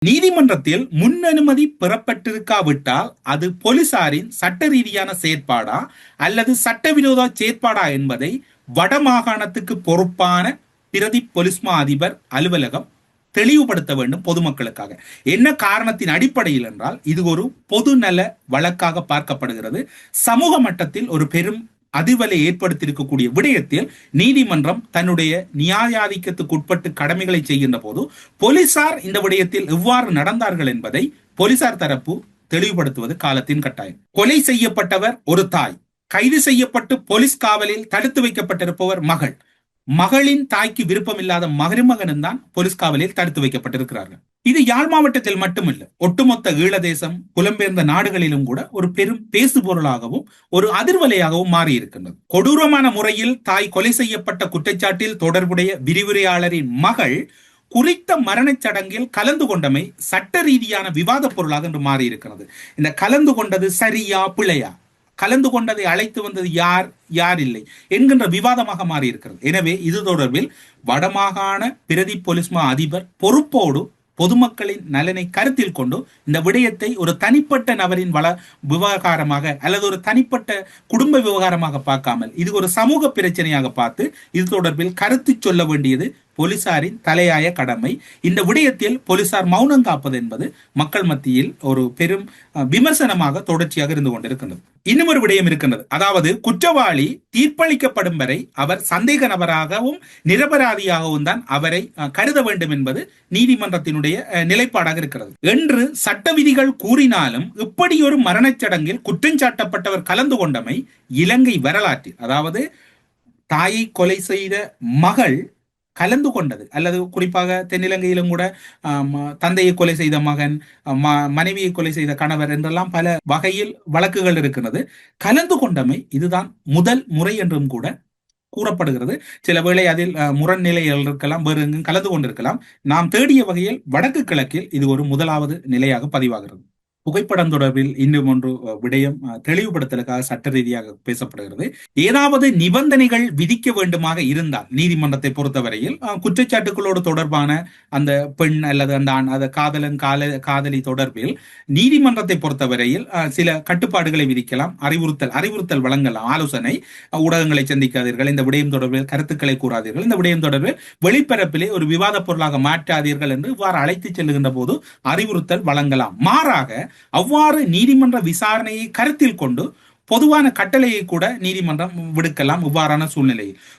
நீதிமன்றத்தில் முன் அனுமதி பெறப்பட்டிருக்காவிட்டால் அது போலீசாரின் சட்ட ரீதியான செயற்பாடா அல்லது சட்டவிரோத செயற்பாடா என்பதை வடமாகாணத்துக்கு பொறுப்பான பிரதி பொலிஸ்மா அதிபர் அலுவலகம் தெளிவுபடுத்த வேண்டும் பொதுமக்களுக்காக. என்ன காரணத்தின் அடிப்படையில் என்றால் இது ஒரு பொது நல வழக்காக பார்க்கப்படுகிறது. சமூக மட்டத்தில் ஒரு பெரும் அதிர்வலை ஏற்படுத்தியிருக்கக்கூடிய விடயத்தில் நீதிமன்றம் தன்னுடைய நியாயாதிக்கத்துக்கு உட்பட்டு கடமைகளை செய்கின்ற போது போலீசார் இந்த விடயத்தில் எவ்வாறு நடந்தார்கள் என்பதை போலீசார் தரப்பு தெளிவுபடுத்துவது காலத்தின் கட்டாயம். கொலை செய்யப்பட்டவர் ஒரு தாய், கைது செய்யப்பட்டு போலீஸ் காவலில் தடுத்து வைக்கப்பட்டிருப்பவர் மகள், மகளின் தாய்க்கு விருப்பம் இல்லாத மருமகனும் தான் போலீஸ் காவலில் தடுத்து வைக்கப்பட்டிருக்கிறார்கள். இது யாழ் மாவட்டத்தில் மட்டுமில்லை, ஒட்டுமொத்த ஈழதேசம் புலம்பெயர்ந்த நாடுகளிலும் கூட ஒரு பெரும் பேசு பொருளாகவும் ஒரு அதிர்வலையாகவும் மாறி இருக்கின்றது. கொடூரமான முறையில் தாய் கொலை செய்யப்பட்ட குற்றச்சாட்டில் தொடர்புடைய விரிவுரையாளரின் மகள் குறித்த மரணச் சடங்கில் கலந்து கொண்டமை சட்ட ரீதியான விவாத பொருளாக என்று மாறி இருக்கிறது. இந்த கலந்து கொண்டது சரியா பிழையா, கலந்து கொண்டதை அழைத்து வந்தது யார் யார் இல்லை என்கின்ற விவாதமாக மாறி இருக்கிறது. எனவே இது தொடர்பில் வடமாகாண பிரதி பொலிஸ்மா அதிபர் பொறுப்போடு பொதுமக்களின் நலனை கருத்தில் கொண்டு இந்த விடயத்தை ஒரு தனிப்பட்ட நபரின் விவகாரமாக அல்லது ஒரு தனிப்பட்ட குடும்ப விவகாரமாக பார்க்காமல் இது ஒரு சமூக பிரச்சனையாக பார்த்து இது தொடர்பில் கருத்து சொல்ல வேண்டியது போலீசாரின் தலையாய கடமை. இந்த விடயத்தில் போலீசார் மௌனம் காப்பது என்பது மக்கள் மத்தியில் ஒரு பெரும் விமர்சனமாக தொடர்ச்சியாக இருந்து கொண்டிருக்கின்றது. இன்னும் ஒரு விடயம் இருக்கின்றது, அதாவது குற்றவாளி தீர்ப்பளிக்கப்படும் வரை அவர் சந்தேக நபராகவும் நிரபராதியாகவும் தான் அவரை கருத வேண்டும் என்பது நீதிமன்றத்தினுடைய நிலைப்பாடாக இருக்கிறது என்று சட்ட விதிகள் கூறினாலும் இப்படி ஒரு மரணச் சடங்கில் குற்றஞ்சாட்டப்பட்டவர் கலந்து கொண்டமை இலங்கை வரலாற்றில், அதாவது தாயை கொலை செய்த மகள் கலந்து கொண்டது அல்லது குறிப்பாக தென்னிலங்கையிலும் கூட தந்தையை கொலை செய்த மகன், மனைவியை கொலை செய்த கணவர் என்றெல்லாம் பல வகையில் வழக்குகள் இருக்கிறது. கலந்து கொண்டமை இதுதான் முதல் முறை என்றும் கூட கூறப்படுகிறது. சில வேளை அதில் முரண்நிலைகள் இருக்கலாம், வேறு எங்கும் கலந்து கொண்டிருக்கலாம். நாம் தேடிய வகையில் வடக்கு கிழக்கில் இது ஒரு முதலாவது நிலையாக பதிவாகிறது. புகைப்படம் தொடர்பில் இன்னும் ஒன்று விடயம் தெளிவுபடுத்தலுக்காக சட்ட ரீதியாக பேசப்படுகிறது. ஏதாவது நிபந்தனைகள் விதிக்க வேண்டுமாக இருந்தால் நீதிமன்றத்தை பொறுத்தவரையில் குற்றச்சாட்டுகளோடு தொடர்பான அந்த பெண் அல்லது அந்த காதலன் காதலி தொடர்பில் நீதிமன்றத்தை பொறுத்தவரையில் சில கட்டுப்பாடுகளை விதிக்கலாம், அறிவுறுத்தல் வழங்கலாம், ஆலோசனை, ஊடகங்களை சந்திக்காதீர்கள், இந்த விடயம் தொடர்பில் கருத்துக்களை கூறாதீர்கள், இந்த விடயம் தொடர்பில் வெளிப்பரப்பிலே ஒரு விவாத பொருளாக மாற்றாதீர்கள் என்று இவ்வாறு அழைத்து செல்லுகின்ற போது அறிவுறுத்தல் வழங்கலாம். மாறாக அவ்வாறு நீதிமன்ற விசாரணையை கருத்தில் கொண்டு பொதுவான கட்டளையை கூட நீதிமன்றம் விடுக்கலாம். இவ்வாறான சூழ்நிலையில்